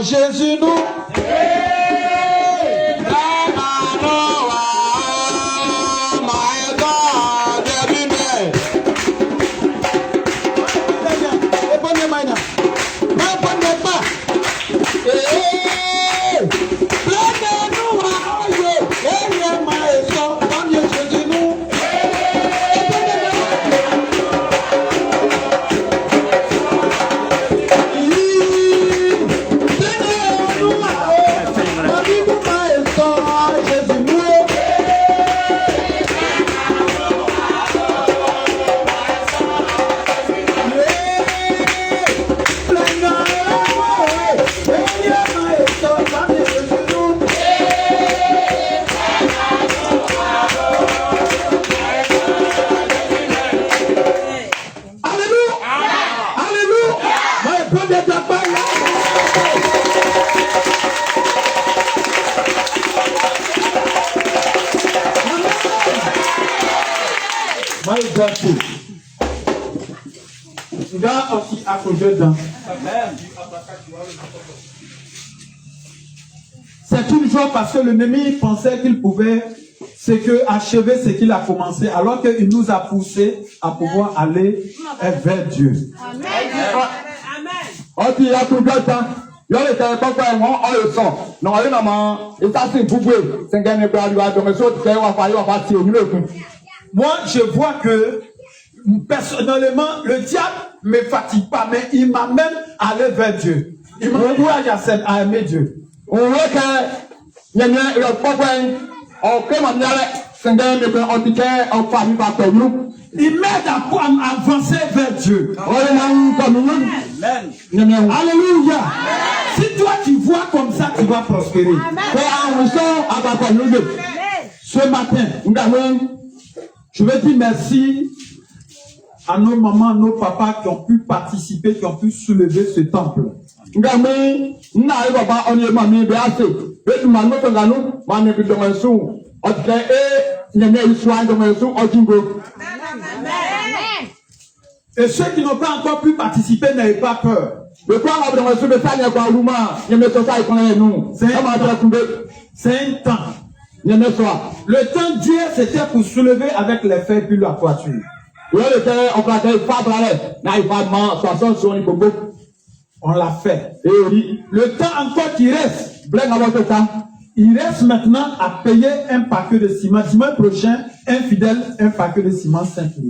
Jésus nous. C'est une joie parce que l'ennemi pensait qu'il pouvait achever ce qu'il a commencé, alors qu'il nous a poussé à pouvoir aller vers Dieu. Amen. Moi, je vois que personnellement, le diable ne me fatigue pas, mais il m'amène à aller vers Dieu. Il m'encourage à aimer Dieu. Il m'aide à avancer vers Dieu. Amen. Alléluia. Si toi tu vois comme ça, tu vas prospérer. Ce matin, je veux dire merci à nos mamans, nos papas qui ont pu participer, qui ont pu soulever ce temple. Et ceux qui n'ont pas encore pu participer, n'ayez pas peur. C'est un temps. Le temps d'hier, c'était pour soulever avec les fers puis la toiture. On l'a fait. Le temps encore qui reste, il reste maintenant à payer un paquet de ciment. Dimanche prochain, un fidèle, un paquet de ciment 5 000.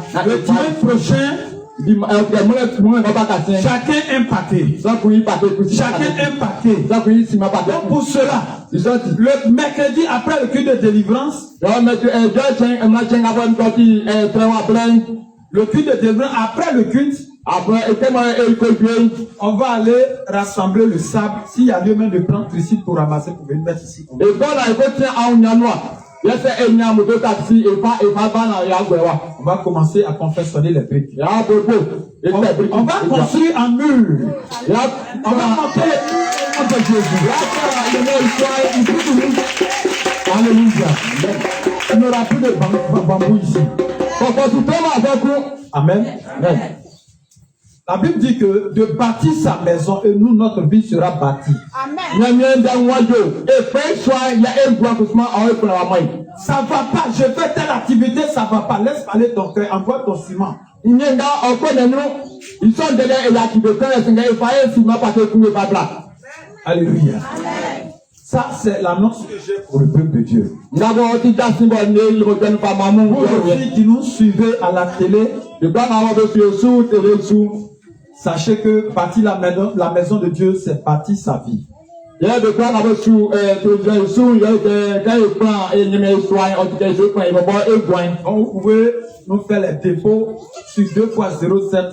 Le dimanche prochain, chacun un paquet. Chacun un paquet. Donc pour cela, le mercredi après le culte de délivrance, le culte de délivrance après le culte, on va aller rassembler le sable. S'il y a lieu même de prendre ici pour ramasser, pour venir mettre ici. On va commencer à confectionner les briques. On va construire un mur. On va monter les murs de Jésus. Alléluia. Il n'y aura plus de bambou ici. Amen. Amen. La Bible dit que de bâtir sa maison et nous, notre vie sera bâtie. Amen. Ça va pas, je fais telle activité, ça va pas. Laisse parler ton cœur, envoie ton ciment. Alléluia. Ça, c'est l'annonce que j'ai pour le peuple de Dieu. Vous aussi qui nous suivez à la télé, sachez que bâtir la maison de Dieu, c'est bâtir sa vie. Donc vous pouvez nous faire les dépôts sur 2 x 07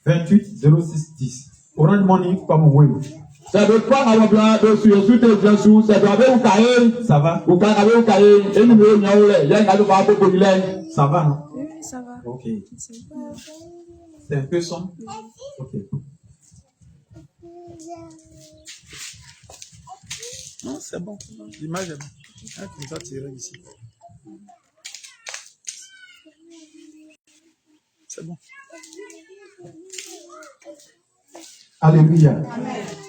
28 06 10. Orange Money comme Wave. Ça veut pas avoir besoin de sur tes bien sous, c'est avec un cahier. Ça va? Ou quand avec un cahier, et nous il y a un pas populaire. Ça va, non? Oui, ça va. Ok. C'est un peu sombre? Ok. Non, c'est bon. L'image est bonne. Hein, comme ça, tirer ici. C'est bon. Alléluia. Amen.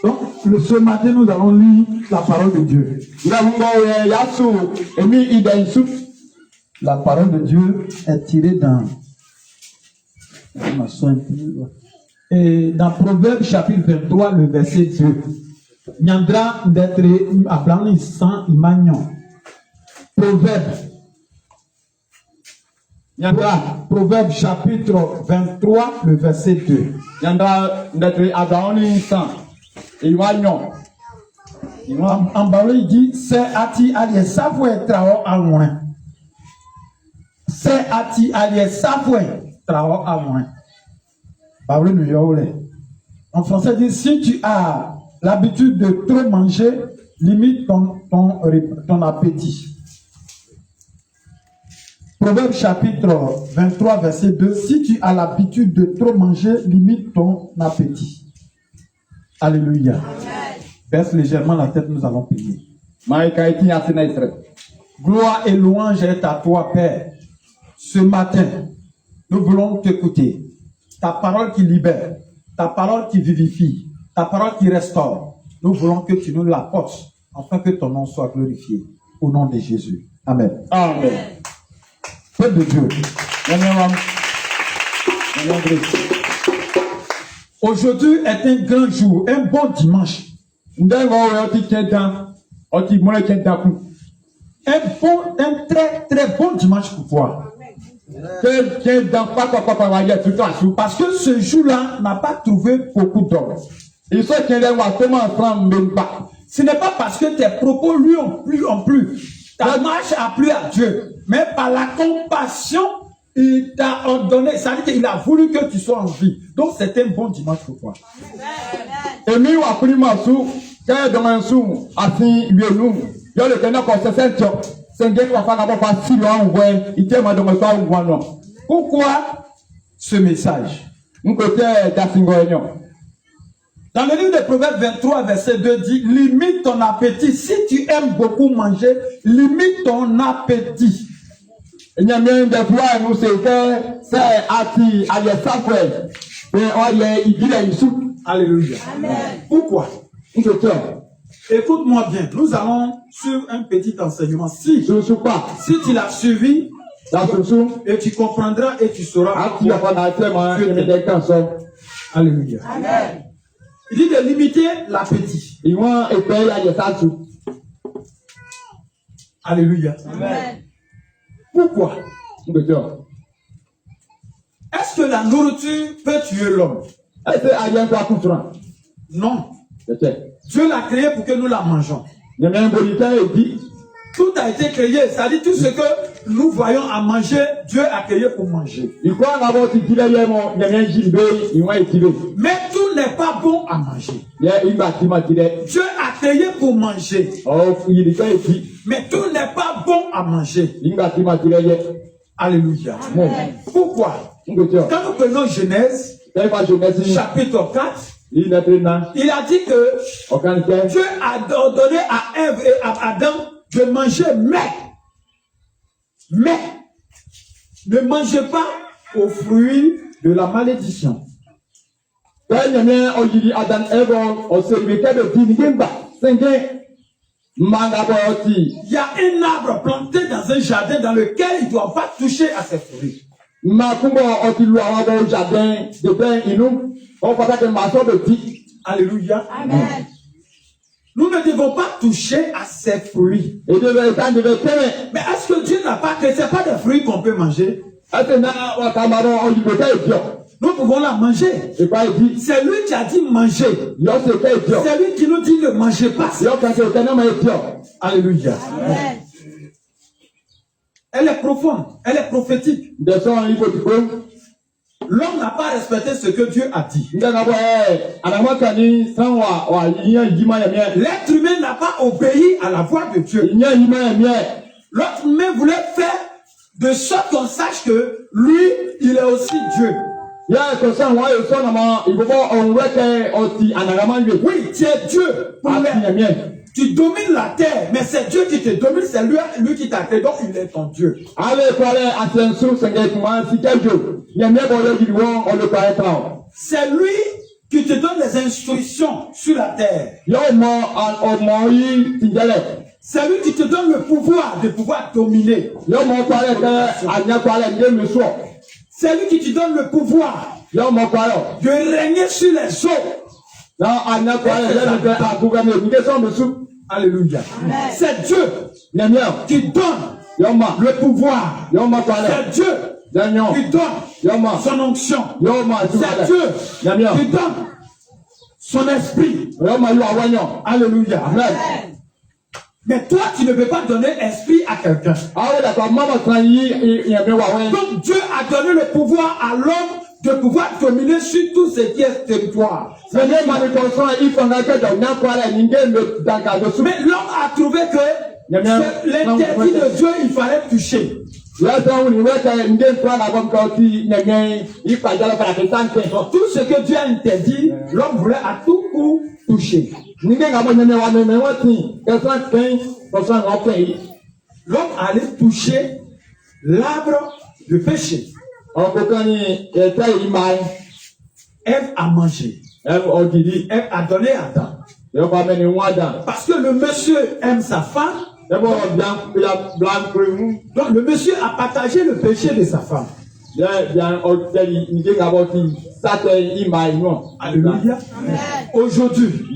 Donc, ce matin, nous allons lire la parole de Dieu. La parole de Dieu est tirée dans Proverbe chapitre 23, le verset 2. Nyandra d'être Abraham sans Imagnon. Proverbe chapitre 23, le verset 2. Nyandra d'être Abraham sans Imagnon. En bas, il dit c'est ati alié savoué trao amoin. C'est ati alié savoué trao amoin. En français, dit si tu as l'habitude de trop manger, limite ton appétit. Proverbe chapitre 23, verset 2. Si tu as l'habitude de trop manger, limite ton appétit. Alléluia. Baisse légèrement la tête, nous allons prier. Gloire et louange est à toi, Père. Ce matin, nous voulons t'écouter. Ta parole qui libère, ta parole qui vivifie, ta parole qui restaure. Nous voulons que tu nous l'apportes, afin que ton nom soit glorifié. Au nom de Jésus. Amen. Amen. Peuple de Dieu. Aujourd'hui est un grand jour, un bon dimanche. Un très très bon dimanche pour toi. Parce que ce jour-là n'a pas trouvé beaucoup d'hommes. Ce n'est pas parce que tes propos lui ont plu. Ta marche a plu à Dieu. Mais par la compassion, il t'a ordonné. Ça veut dire qu'il a voulu que tu sois en vie. Donc c'est un bon dimanche pour toi. Pourquoi ce message? Dans le livre de Proverbes 23, verset 2 dit, limite ton appétit. Si tu aimes beaucoup manger, limite ton appétit. Alléluia. Amen. Pourquoi? Écoute-moi bien, nous allons sur un petit enseignement. Si tu l'as suivi, et tu comprendras et tu sauras. Alléluia. Amen. Il dit de limiter l'appétit. Alléluia. Amen. Pourquoi? Est-ce que la nourriture peut tuer l'homme? Non. Dieu l'a créé pour que nous la mangeons. Tout a été créé, c'est-à-dire tout ce que nous voyons à manger, Dieu a créé pour manger. Mais tout n'est pas bon à manger. Dieu a créé pour manger. Mais tout n'est pas bon à manger. Alléluia. Amen. Pourquoi? Quand nous prenons Genèse, chapitre 4, il a dit que Dieu a ordonné à Ève et à Adam de manger, mais ne mangez pas aux fruits de la malédiction. Il y a un arbre planté dans un jardin dans lequel il ne doit pas toucher à ses fruits. Alléluia. Amen. Nous ne devons pas toucher à ces fruits. Mais est-ce que Dieu n'a pas créé? Ce n'est pas des fruits qu'on peut manger. Nous pouvons la manger. C'est lui qui a dit manger. C'est lui qui nous dit ne mangez pas. Alléluia. Amen. Elle est profonde. Elle est prophétique. l'homme n'a pas respecté ce que Dieu a dit. L'être humain n'a pas obéi à la voix de Dieu. L'autre humain voulait faire de sorte qu'on sache que lui, il est aussi Dieu. Oui, tu es Dieu. Tu domines la terre, mais c'est Dieu qui te domine, c'est lui qui t'a créé, donc il est ton Dieu. C'est lui qui te donne les instructions sur la terre. C'est lui qui te donne le pouvoir de pouvoir dominer. C'est lui qui te donne le pouvoir de régner sur les eaux. Alléluia. C'est Dieu qui donne le pouvoir. C'est Dieu qui donne son onction. C'est Dieu qui donne son esprit. Alléluia. Mais toi, tu ne peux pas donner esprit à quelqu'un. Donc Dieu a donné le pouvoir à l'homme de pouvoir dominer sur tout ce qui est territoire. Mais l'homme a trouvé que l'interdit de Dieu, il fallait toucher. Tout ce que Dieu a interdit, l'homme voulait à tout coup toucher. L'homme allait toucher l'arbre de péché. Ève a mangé. Ève a donné à Adam. Parce que le monsieur aime sa femme. Donc le monsieur a partagé le péché de sa femme. Alléluia. Aujourd'hui,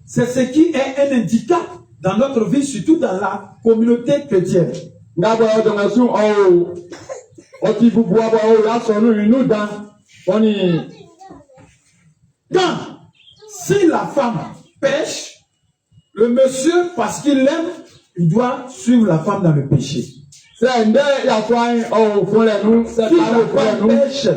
c'est ce qui est un handicap dans notre vie, surtout dans la communauté chrétienne. Quand, si la femme pêche, le monsieur, parce qu'il l'aime, il doit suivre la femme dans le péché. Si la femme pêche,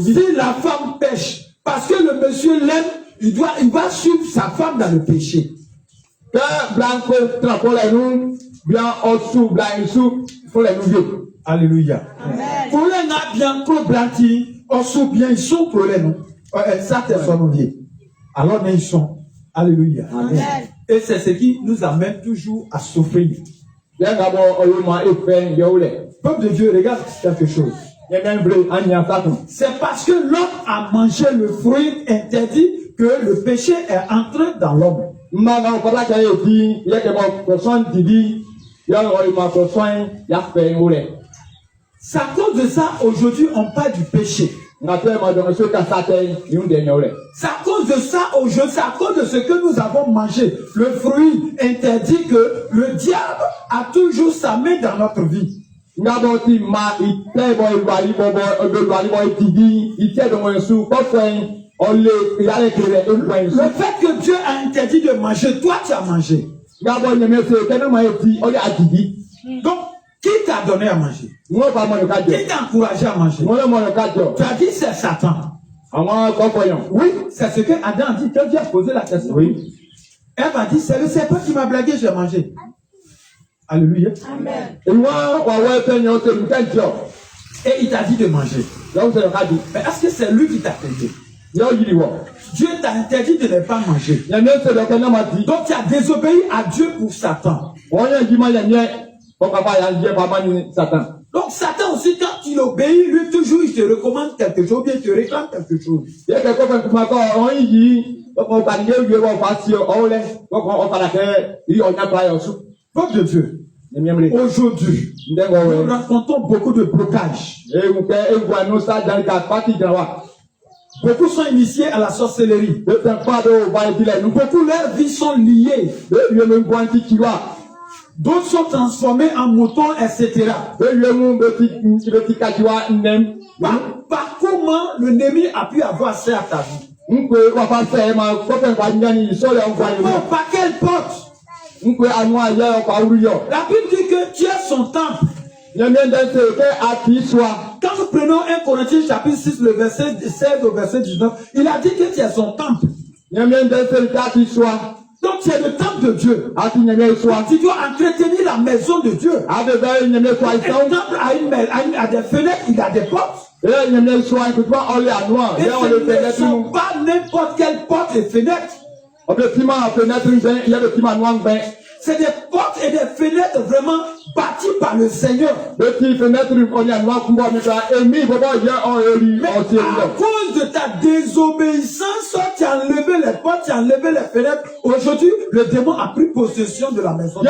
si la femme pêche, parce que le monsieur l'aime, il va suivre sa femme dans le péché. Alléluia. Pour les n'a bien trop blanchi, on bien ils sont pour les nous. Ça c'est son nouveau. Alors ils sont. Alléluia. Amen. Et c'est ce qui nous amène toujours à souffrir. Peuple de Dieu, regarde quelque chose. C'est parce que l'homme a mangé le fruit interdit que le péché est entré dans l'homme. C'est à cause de ça, aujourd'hui, on parle du péché. C'est à cause de ça, aujourd'hui, c'est à cause de ce que nous avons mangé, le fruit interdit, que le diable a toujours sa main dans notre vie. Le fait que Dieu a interdit de manger, toi tu as mangé. Donc, qui t'a donné à manger? Qui t'a encouragé à manger? Tu as dit c'est Satan. Oui, c'est ce que Adam a dit. Quand Dieu a posé la question, oui. Elle m'a dit, c'est le serpent qui m'a blagué, j'ai mangé. Alléluia. Amen. Et il t'a dit de manger. Mais est-ce que c'est lui qui t'a payé? Dieu t'a interdit de ne pas manger. Donc tu as désobéi à Dieu pour Satan. Donc Satan aussi, quand il obéit, lui toujours il te recommande quelque chose, bien il te réclame quelque chose. Peuple de Dieu, aujourd'hui, nous rencontrons beaucoup de blocages. Beaucoup sont initiés à la sorcellerie. Beaucoup leurs vies sont liées. D'autres sont transformés en moutons, etc. Par comment l'ennemi a pu avoir accès à ta vie? Par quelle porte? La Bible dit que tu es son temple Quand nous prenons 1 Corinthiens chapitre 6, le verset 16 au verset 19, il a dit que tu es son temple. Donc tu es le temple de Dieu. Tu dois entretenir la maison de Dieu. Un temple a des fenêtres, il a des portes. Et ce ne sont pas n'importe quelle porte et fenêtre. C'est des portes et des fenêtres vraiment bâties par le Seigneur. Mais à cause de ta désobéissance, tu as enlevé les portes, tu as enlevé les fenêtres. Aujourd'hui, le démon a pris possession de la maison.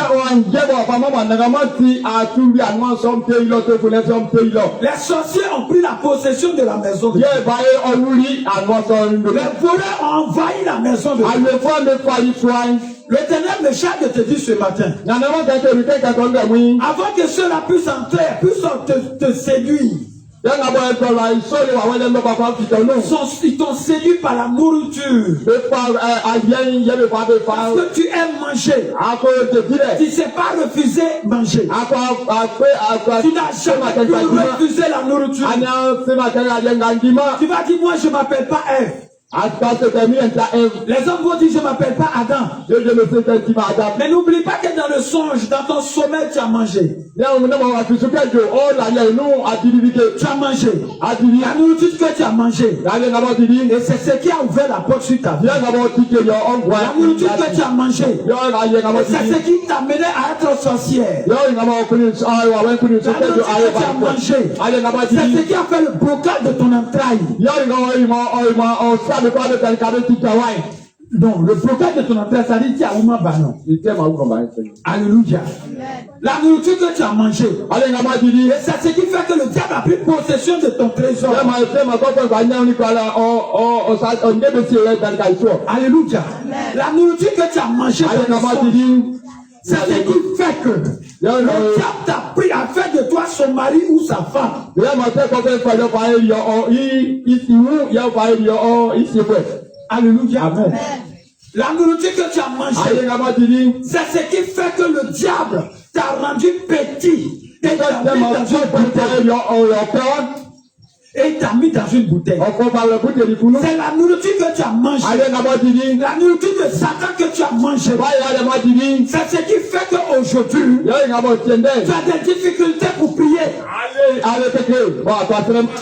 Les sorciers ont pris la possession de la maison. Les voleurs ont envahi la maison de Dieu. L'Éternel me charge de te dire ce matin, avant que ceux-là puissent entrer, puissent te séduire. Ils t'ont séduit par la nourriture. Parce que tu aimes manger. Tu ne sais pas refuser manger. Tu n'as jamais pu refuser la nourriture. Tu vas dire, moi je ne m'appelle pas Ève. Les hommes vont dire, je ne m'appelle pas Adam. Mais n'oublie pas que dans le songe, dans ton sommeil, tu as mangé. Tu as mangé. La nourriture que tu as mangé. Et c'est ce qui a ouvert la porte sur ta vie. La nourriture que tu as mangé. C'est ce qui t'a mené à être sorcière. La nourriture que tu as mangé. C'est ce qui a fait le blocage de ton entraille. Non, le blocage de ton entrée, ça dit tiens, alléluia. La nourriture que tu as mangée, et c'est ce qui fait que le diable a pris possession de ton trésor. Alléluia. La nourriture que tu as mangée, c'est ce qui fait que le diable t'a pris à faire de toi son mari ou sa femme. Alléluia. Amen. La nourriture que tu as mangée, c'est ce qui fait que le diable t'a rendu petit et t'a mis dans une bouteille. Et il t'a mis dans une bouteille. C'est la nourriture que tu as mangée. La nourriture de Satan que tu as mangée. C'est ce qui fait qu'aujourd'hui, tu as des difficultés pour prier.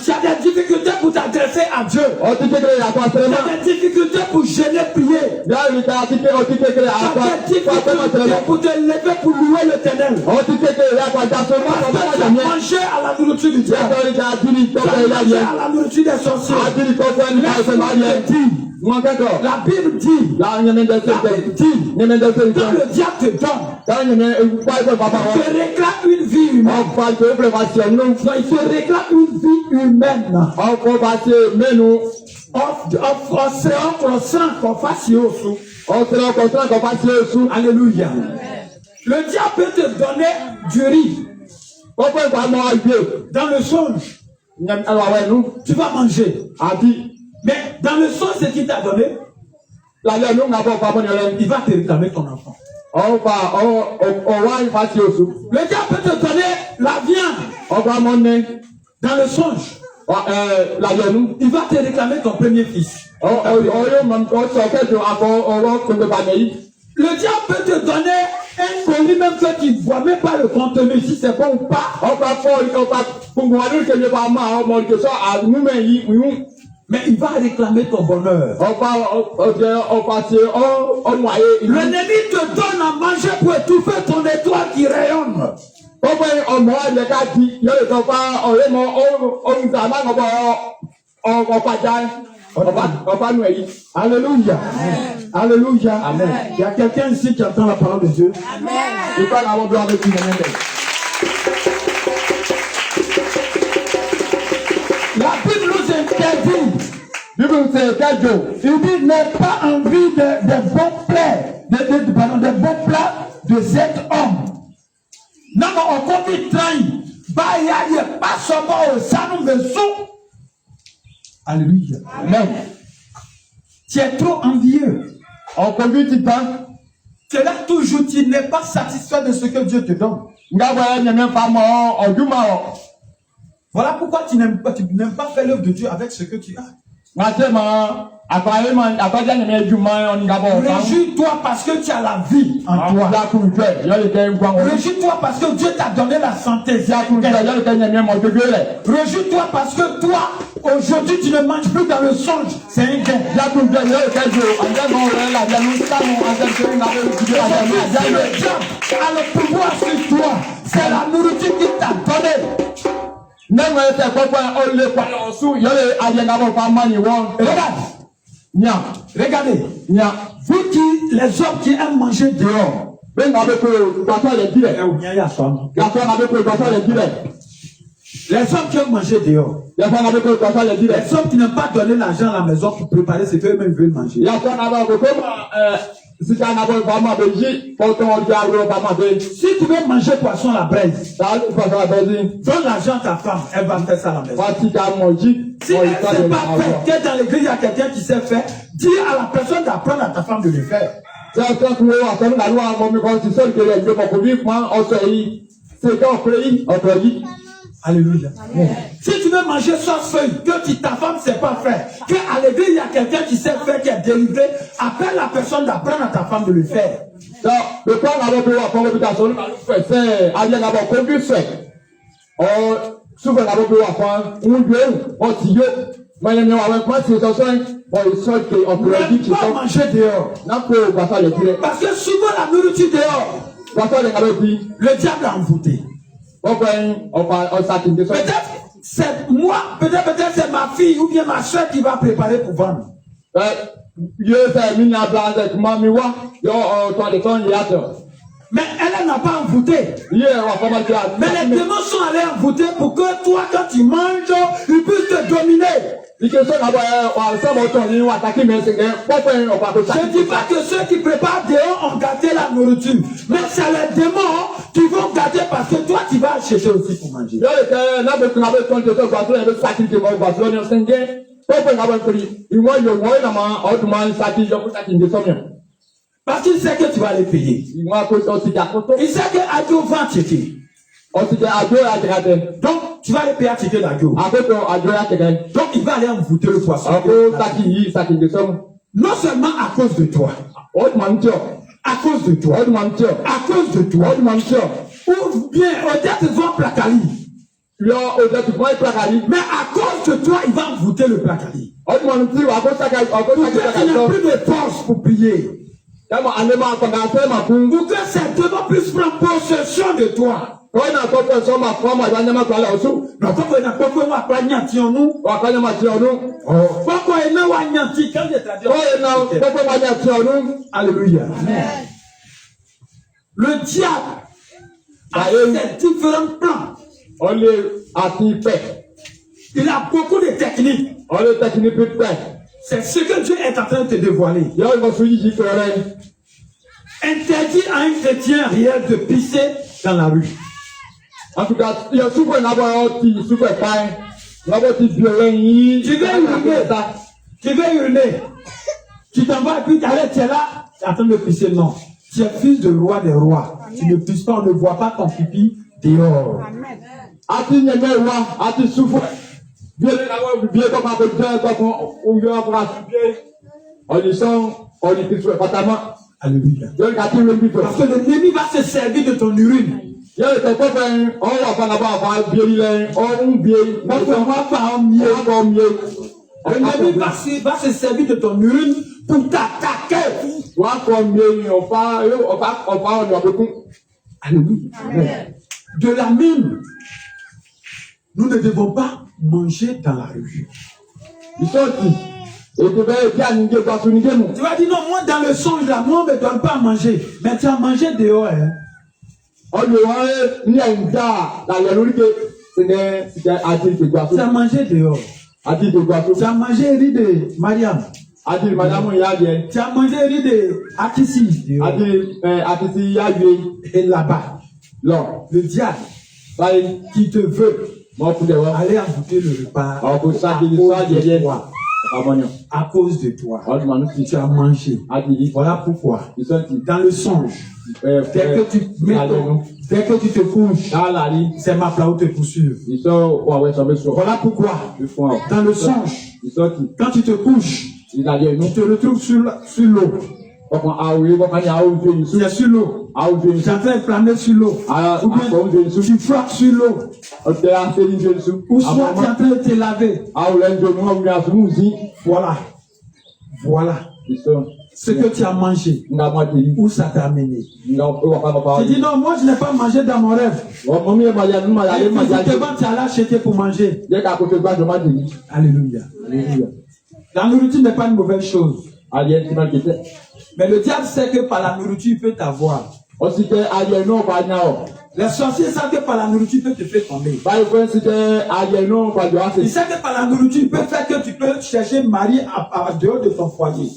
Tu as des difficultés pour t'adresser à Dieu. Tu as des difficultés pour gêner, prier. Tu as des difficultés pour te lever pour louer l'Éternel. Parce que tu as mangé à la nourriture du diable. À la nourriture des sorciers. La Bible dit, quand le diable te donne, il te réclame une vie humaine. Il te réclame une vie humaine. Alléluia. Le diable peut te donner du riz. Dans le songe, tu vas manger. Mais dans le songe, ce qu'il t'a donné, il va te réclamer ton enfant. Le diable peut te donner la viande. Dans le songe, il va te réclamer ton premier fils. Le diable peut te donner un colis même que tu ne vois même pas le contenu, si c'est bon ou pas. Mais il va réclamer ton bonheur. L'ennemi te donne à manger pour étouffer ton étoile qui rayonne. Alléluia. Alléluia. Amen. Il y a quelqu'un ici qui entend la parole de Dieu. Amen. La Bible nous interdit. Il dit n'aie pas envie des bons plats, des bons plats de cet homme. Non, on compte train. Bah, il y a pas seulement au salon de sous. Alléluia. Amen. Tu es trop envieux. Tu Cela toujours, tu n'es pas satisfait de ce que Dieu te donne. Voilà pourquoi tu n'aimes pas faire l'œuvre de Dieu avec ce que tu as. Réjouis-toi parce que tu as la vie en toi. Réjouis-toi parce que Dieu t'a donné la santé. Réjouis-toi parce que toi, aujourd'hui, tu ne manges plus dans le songe. C'est un gain. C'est le diable qui a le pouvoir sur toi. C'est la nourriture qu'il t'a donnée. Regardez, vous qui, les hommes qui aiment manger dehors, les hommes qui aiment manger dehors, les hommes qui n'ont pas donné l'argent à la maison pour préparer ce qu'eux-mêmes veulent manger. Si tu veux manger poisson à la braise, donne l'argent à ta femme, elle va faire ça à la maison. Si elle ne sait pas faire, que dans l'église il y a quelqu'un qui sait faire, dis à la personne d'apprendre à ta femme de le faire. Alléluia. Si tu veux manger sans feuille, que ta femme ne sait pas faire, qu'à l'église il y a quelqu'un qui sait faire, qui est délivré, appelle la personne d'apprendre à ta femme de le faire. Ne pas manger dehors. Parce que souvent la nourriture dehors, le diable a envoûté. Peut-être c'est moi, peut-être c'est ma fille ou bien ma soeur qui va préparer pour vendre. Mais elle n'a pas envoûté. Mais les démons sont allés envoûter pour que toi, quand tu manges, ils puissent te dominer. Je ne dis pas que ceux qui préparent dehors ont gâté la nourriture. Mais c'est les démons qui vont gâter parce que toi, tu vas acheter aussi pour manger. Parce qu'il sait que tu vas les payer. Il sait que Adio vend Tchéké. Donc, tu vas les payer à Tchéké d'Adio. Donc, il va aller envoûter le poisson. Non seulement à cause de toi. À cause de toi. À cause de toi. Ou bien, peut-être ils vont placali. Mais à cause de toi, il va envoûter le placali. Peut-être qu'il n'a plus de force pour prier. Pour que ces démons puissent prendre possession de toi. Alléluia. Le diable a ses différents plans. Il a beaucoup de techniques. C'est ce que Dieu est en train de te dévoiler. Interdit à un chrétien réel de pisser dans la rue. En tout cas, il y a souvent tu veux uriner. Tu t'en vas et puis tu es là, tu es en train de pisser. Non. Tu es fils de roi des rois. Amen. Tu ne pisses pas, on ne voit pas ton pipi dehors. Amen. Alléluia. Parce que l'ennemi va se servir de ton urine. L'ennemi va se servir de ton urine pour t'attaquer. Alléluia. De la même, nous ne devons pas manger dans la rue. Tu vas dire non, moi dans le songe là, moi on ne me donne pas à manger. Mais tu as mangé dehors. Hein? Tu as mangé dehors. Tu as mangé riz de Mariam. Tu as mangé riz de Akissi. Et là-bas, le diable qui te veut aller envoûter le repas. À cause de toi, ọdún màá tu as mangé. adìyí Voilà pourquoi. ìsọ̀tì Dans le songe, dès que tu dès que tu te couches, ṣáàlàrí c'est ma plat où te poursuivre. ìsọ̀ wàwẹ̀ sọ̀bẹ̀sọ̀ Voilà pourquoi. ìfún ọ. Dans le songe, ìsọ̀tì quand tu te couches, ìlàjẹ̀ inú tu te retrouves sur l'eau. ọkàn àwòrán bọ́kàn ní àwọn ojú ìṣú Tu es sur l'eau. àwọn ojú Tu es ìṣú en train de planer sur l'eau. Ou bien àpò ojú ìṣú tu flottes sur l'eau. ọ̀tẹ̀ àṣẹrí ojú ìṣú Ou soit tu es en train de te laver. àwòrán ìjọ ní wọn wúni àṣùmù sí Voilà. Voilà. ìṣọ̀ Ce que tu as mangé. nga mọ́ tèmi Où ça t'a amené. nga wọ́pá bàbá Tu dis non, moi je n'ai pas mangé dans mon rêve. ọmọ mi ẹ̀ máa yà nínú màá yà Et lé màá yà jẹ́ physiquement, tu allais acheter pour manger. jẹ́ ká kó tó gbàjọ́ má tèmi. Alléluia. Alléluia. La nourriture n'est pas une mauvaise chose. Ayẹ ti máa kété. Mais le diable sait que par la nourriture, il peut t'avoir. Ọsì tẹ ayẹ náà bá nyà ọ. Les sorciers savent que par la nourriture, il peut te faire tomber. Báyìí fẹ́ sí tẹ ayẹ náà pàjọ́ àṣẹ. Il sait que par la nourriture, il peut faire que tu peux chercher mari à dehors de ton foyer.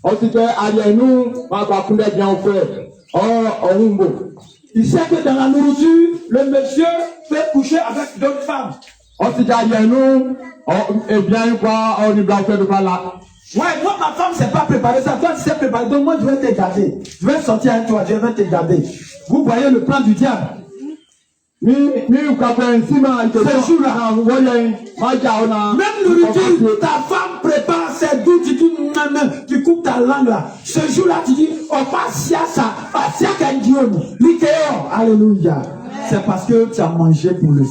Ọsì tẹ ayẹ nù máa bá kúndẹ̀ bí àwọn fẹ́ ọ̀hún bò. Il sait que dans la nourriture, le monsieur peut coucher avec d'autres femmes. Ọsì tẹ ayẹ nù ẹ̀bíà ń pa ọ̀nìbìlà fẹ́ bí bá la. Ouais, moi, ma femme s'est pas préparée ça. Toi, tu sais préparer. Donc, moi, je vais te garder. Je vais sortir avec toi. Je vais te garder. Vous voyez le plan du diable. Mi kàfẹ́ sí máa ń tẹ̀lé jour-là. Wọ́yẹ máa jà ọ́ na. Même nourriture, ta femme prépare ses doux, tu dis, tu coupes ta langue là. Ce jour-là, tu dis, oh, pas ça, pas ça, l'Ikeo. Alléluia. C'est parce que tu as mangé pour le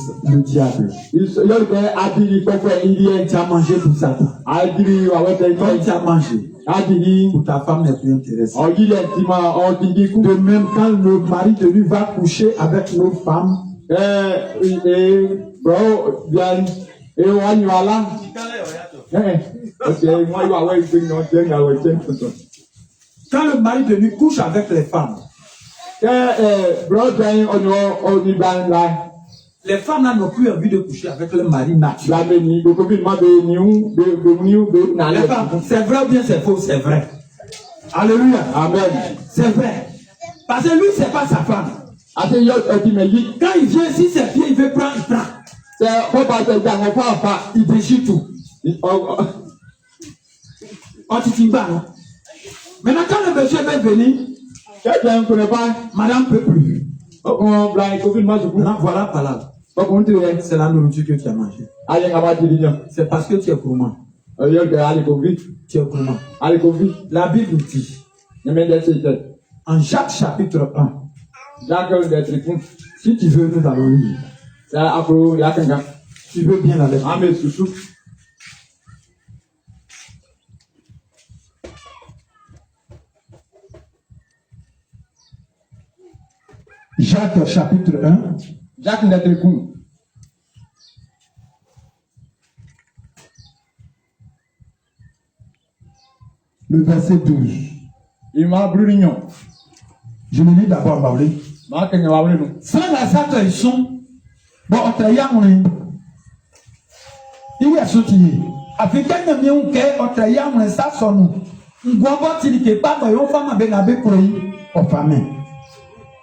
diable. Yọ̀rùkẹ́ adìyí pẹ́pẹ́ ilé Tu as mangé pour Satan. adìyí àwẹ̀tẹ̀ Quand tu as mangé, adìyí pour ta femme n'est plus intéressée. ọ̀yílẹ̀ ti máa ọ̀dìyí kú. De même, quand le mari de lui va coucher avec nos femmes, bro bian wọ́n yọ alá. Ọ̀sẹ̀ wọ́n yọ àwọn ìgbé ní ọjọ́ ìyàwó ẹ̀jẹ̀ tuntun. quand le mari de lui couche avec les femmes, Bro jẹ́ ọ̀nìgbà ńlá. les femmes là n'ont plus envie de coucher avec le mari naturel. Lábẹ́ ni gbogbo bí má bẹ níhú bẹ Les nàlẹ́. femmes, c'est vrai ou bien c'est faux? C'est vrai. Alléluia. Amen. C'est vrai. Parce que lui, c'est pas sa femme. Àti yọ ẹtì mẹ́yì. Quand il vient ici, ses pieds, il veut prendre, il prend. Ṣé bọ́bá ṣe jà wọ́n fáfá? Il déchire tout. On titimba, non? Maintenant, quand le monsieur va venir, Kẹ́kẹ́ ń kúrẹ́ bá. madame ne peut plus. Ọkùnrin Brian Kofi má sùkú. Maintenant, voilà par là. Ọkùnrin tí rẹ̀. C'est la nourriture que tu as mangée. Ayé ká bá jìnnì yàn. C'est parce que tu es gourmand. Yọ̀rùkẹ́ Alikovi. Tu es gourmand. Alikovi. La Bible dit, Nyẹ́mẹ́dẹ́ ṣe tẹ̀. en Jacques chapitre 1, Jacques ń dẹ̀ tìrìkún. si tu veux, nous allons lire. Ṣé àpò yàtọ̀ǹgà? Tu veux bien la lettre. Àmì sùsù. Jacques chapitre 1, Jacques ń dẹ̀ tìrìkún. le verset 12. Ìmọ̀ abúlé níyàn. Je le lis d'abord, Baoulé. Màá kẹ́yìn wá wọlé nù. Sans la sato ils sont. Bon, on t'a yamoué. Il y a sauté. Africain ne m'y a on t'a yamoué, ça sonne. Ngwamba tilike pas, mais on femme avec la bécoï, au famille.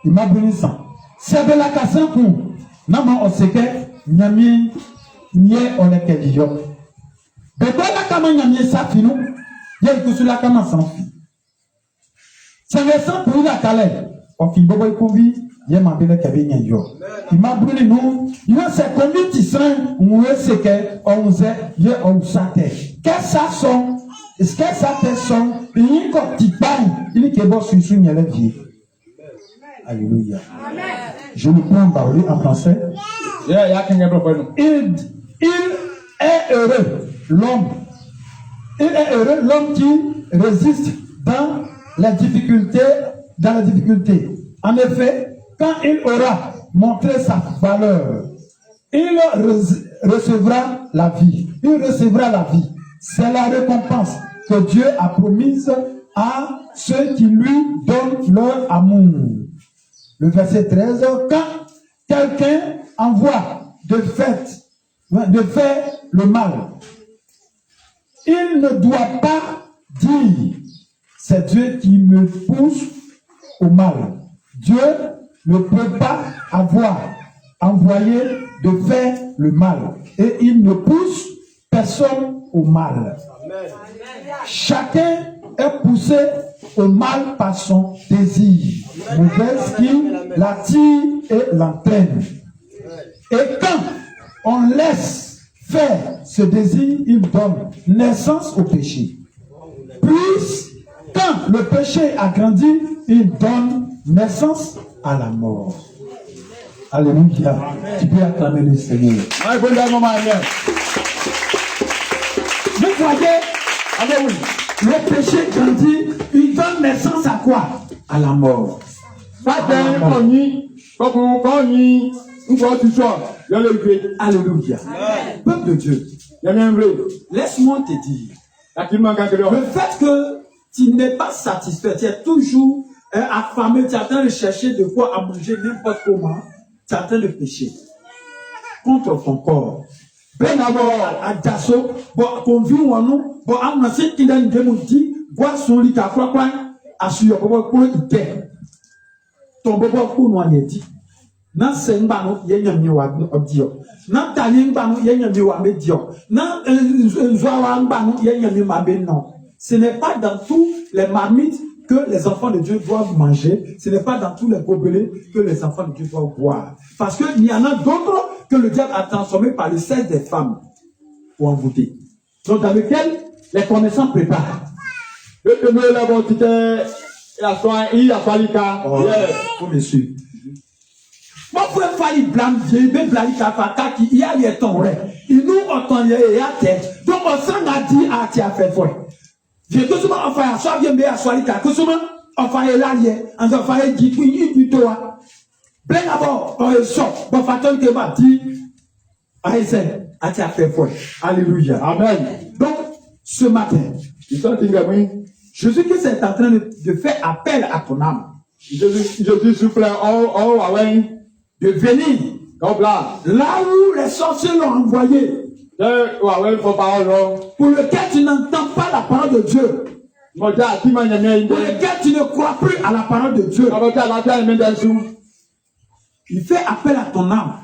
Il m'a brûlé ça. C'est de la casse pour. Non, mais on sait que, nyami, nye, on est qu'elle y a. Mais quoi, la kama nyami, ça, finou, il y a une la kama sans fi. C'est récent pour la calais. On fit bobo et convi, il y a ma belle cabine yo. Il m'a brûlé nous, il a c'est combien tu sens, ou est-ce que, on sait, il y a on s'attend. Qu'est-ce ça son? Est-ce que ça te son? Il y a encore petit pain, il est bon sur son y'a vie. Alléluia. Je le prends en baoulé en français. Yà kẹ́yìn bọ̀ pẹ̀lú. Il est heureux, l'homme. Il est heureux, l'homme qui résiste dans la difficulté. En effet, quand il aura montré sa valeur, il recevra la vie. Il recevra la vie. C'est la récompense que Dieu a promise à ceux qui lui donnent leur amour. Le verset 13, quand quelqu'un envoie de faire le mal, il ne doit pas dire, c'est Dieu qui me pousse au mal. Dieu ne peut pas avoir envoyé de faire le mal. Et il ne pousse personne au mal. Chacun est poussé au mal par son désir. Mauvaise qui l'attire et l'entraîne. Et quand on laisse faire ce désir, il donne naissance au péché. Puis, quand le péché a grandi, il donne naissance à la mort. Alléluia. Tu peux acclamer le Seigneur. Vous voyez, le péché grandit, il donne naissance à quoi? À la mort. Alléluia. Peuple de Dieu, laisse-moi te dire, le fait que tu n'es pas satisfait, tu es toujours affamé, tu es en train de chercher de quoi à manger n'importe comment, tu es en train de pécher contre ton corps. Ben d'abord, à Dasso, bon, qu'on vit ou non, bon, à mon ancien qui donne des moutons, boire son lit à quoi, à suivre, pour y faire. Ton bobo pour nous en dit. Nan sengba no yenya miwa obdio. Nan tanyengba no yenya miwa medio. Nan nzwa ngba no yenya miwa non. Ce n'est pas dans tous les marmites que les enfants de Dieu doivent manger. Ce n'est pas dans tous les gobelets que les enfants de Dieu doivent boire. Parce qu'il y en a d'autres que le diable a transformé par le sexe des femmes pour envoûter. Donc dans lequel les connaissants préparent. Faut me suivre. Moi, pour faire les blancs, j'ai bien blâmé Kafaka qui y a les temps, il nous entend y a tête. Donc, on s'en a dit à Tia fait foi. J'ai tout souvent enfin, soit bien bien à Swalika, que souvent, enfin, il a lié, en enfin, il dit, oui, il dit, toi. Plein d'abord, on est sort, on va attendre que va dire, à Esen, à Tia fait foi. Alléluia. Amen. Donc, ce matin, Jésus Christ est en train de faire appel à ton âme. Jésus souffle de venir là où les sorciers l'ont envoyé, pour lequel tu n'entends pas la parole de Dieu, pour lequel tu ne crois plus à la parole de Dieu. Il fait appel à ton âme,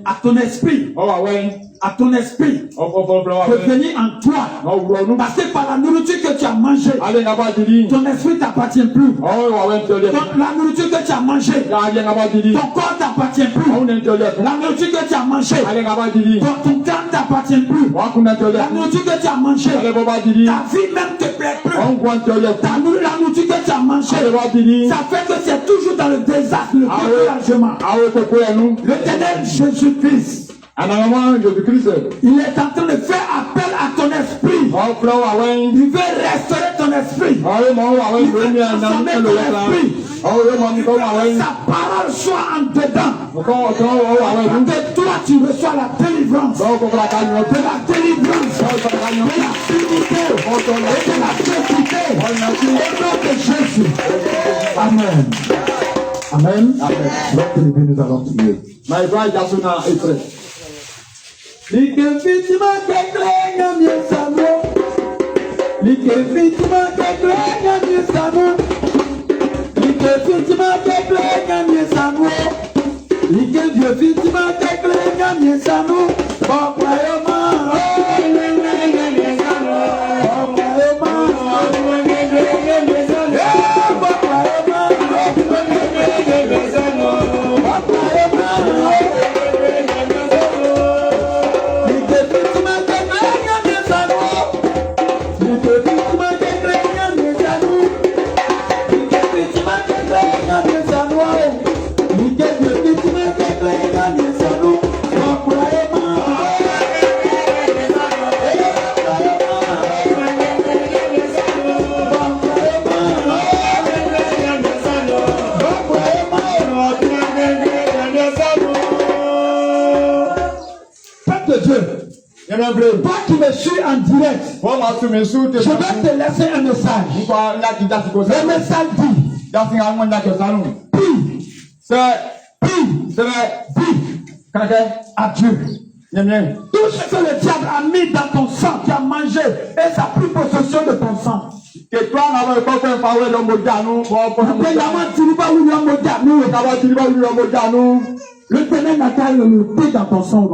à ton esprit, de venir en toi. Parce que par la nourriture que tu as mangée, ton esprit t'appartient plus. La nourriture que tu as mangée, ton corps t'appartient plus. La nourriture que tu as mangée, ton crâne t'appartient plus. La nourriture que tu as mangée, ta vie même te plaît plus. La nourriture que tu as mangée, ça fait que c'est toujours dans le désastre, le découragement. L'éternel Jésus-Christ, il est en train de faire appel à ton esprit. Il veut restaurer ton esprit. Il veut transformer ton esprit. Sa parole soit en dedans. Que toi tu reçois la délivrance. De la délivrance. De la purité. Et de la sainteté. Au nom de Jésus. Amen. Amen. Amen. Nous allons prier. Like fitima keklenga miesamo. Like fitima keklenga miesamo. Like fitima keklenga miesamo. Like vieux fitima keklenga miesamo. Papa yoma. Toi qui me suis en direct, je vais te laisser un message. Le message dit, prie à Dieu. Tout ce que le diable a mis dans ton sang, tu as mangé, et ça a pris possession de ton sang. Le ténèbre n'a qu'à le thé dans ton sang.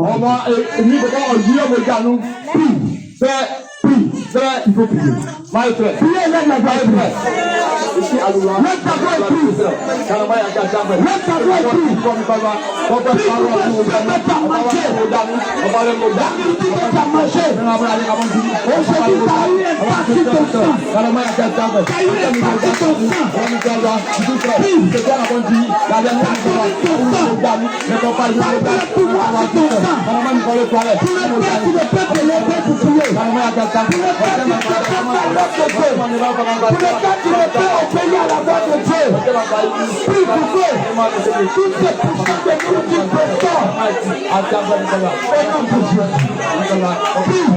Prie. Il faut prier. Priez, lève la voix et prie. Ici, à Loua. Lève ta voix et prie. Lève ta voix et prie. Prie pour que ce ne soit pas manqué. La nourriture que tu as mangée. Aujourd'hui, tu as eu un parti de ton sang. Tu as eu un parti de ton sang. Prie. Parle le pouvoir de ton sang. Pour le peuple élevé pour prier. Pour le peuple tu ne peux obéir à la voix de Dieu. Prie pour que toutes ces puissances de nourriture restaurent. Au nom de Dieu. Prie.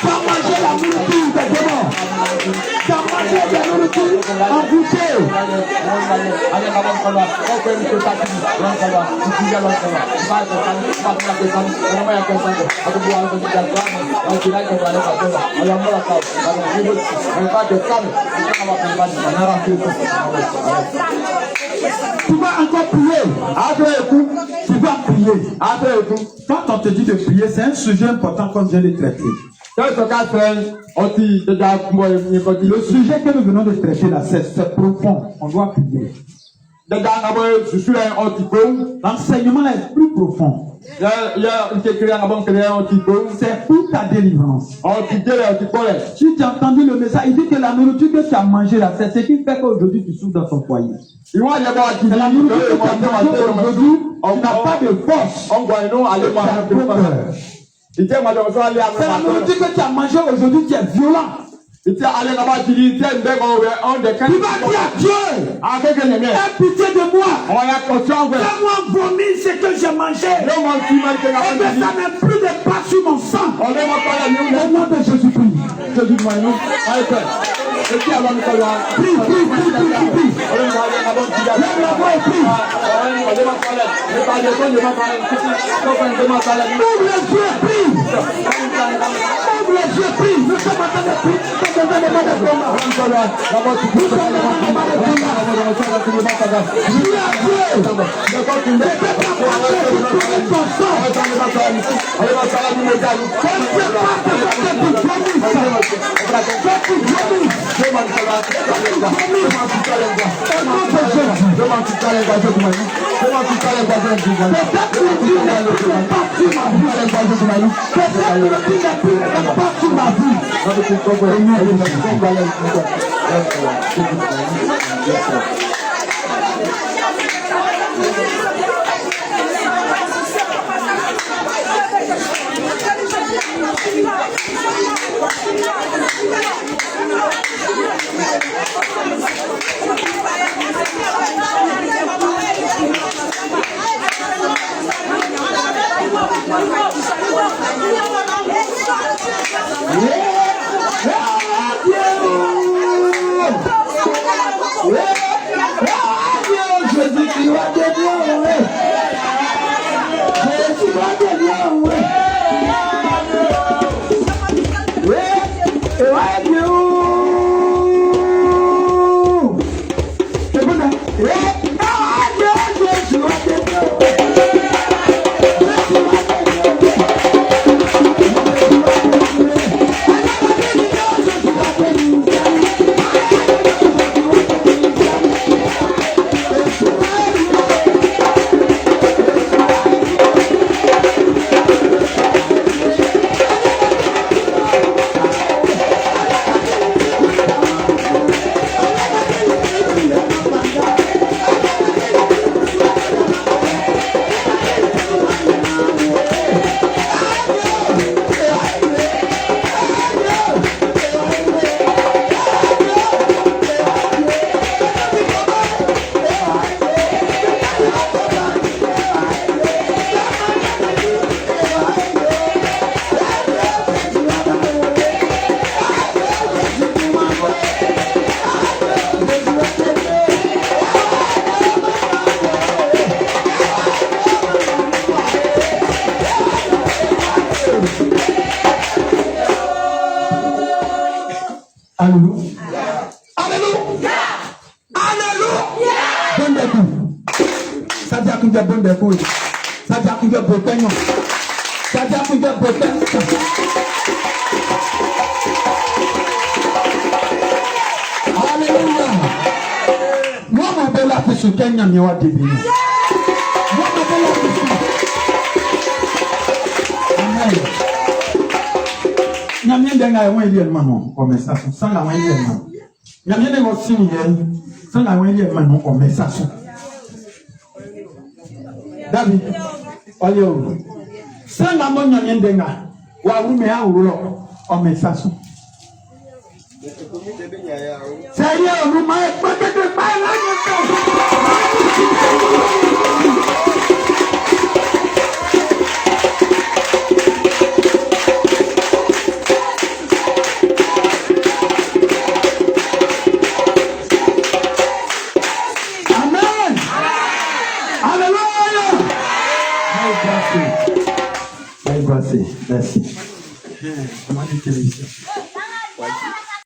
Sans manger la nourriture des démons. Sans manger la nourriture envoûtée. Tu vas encore prier. Après coup, tu vas prier. Après coup, quand on te dit de prier, c'est un sujet important qu'on vient de traiter. Le sujet que nous venons de traiter là, c'est profond. On doit prier. L'enseignement là est plus profond. C'est pour ta délivrance. Si tu as entendu le message, il dit que la nourriture que tu as mangée là, c'est ce qui fait qu'aujourd'hui tu souffres dans ton foyer. C'est la nourriture que tu as mangée aujourd'hui, on n'a pas de force. C'est la nourriture que tu as mangée aujourd'hui qui est violente. Tu vas dire à Dieu, aie pitié de moi. Fais-moi vomir ce que j'ai mangé. Et que ça n'ait plus de pas sur mon sang. Au nom de Jésus-Christ. Prie, prie. Lève la voix et prie. Ouvre les yeux, prie. Ouvre les yeux, prie. Nous sommes en train de prier. Nous sommes en train de South Africa protest. Hallelujah. Moi, ma belle a fait ce Kenya, mais on a débuté. Moi, ma belle a fait ce. Amen. Nyamien denga ya wani liye mano omesaso sanga wani liye mano. Nyamien denga osini ye sanga wani liye mano omesaso. David, oyo. Sanga mo nyamien denga wa wume ya ulo omesaso. Seigneur, vous m'avez peut-être pas la Amen. Alléluia. Merci. Comment dit-il ici?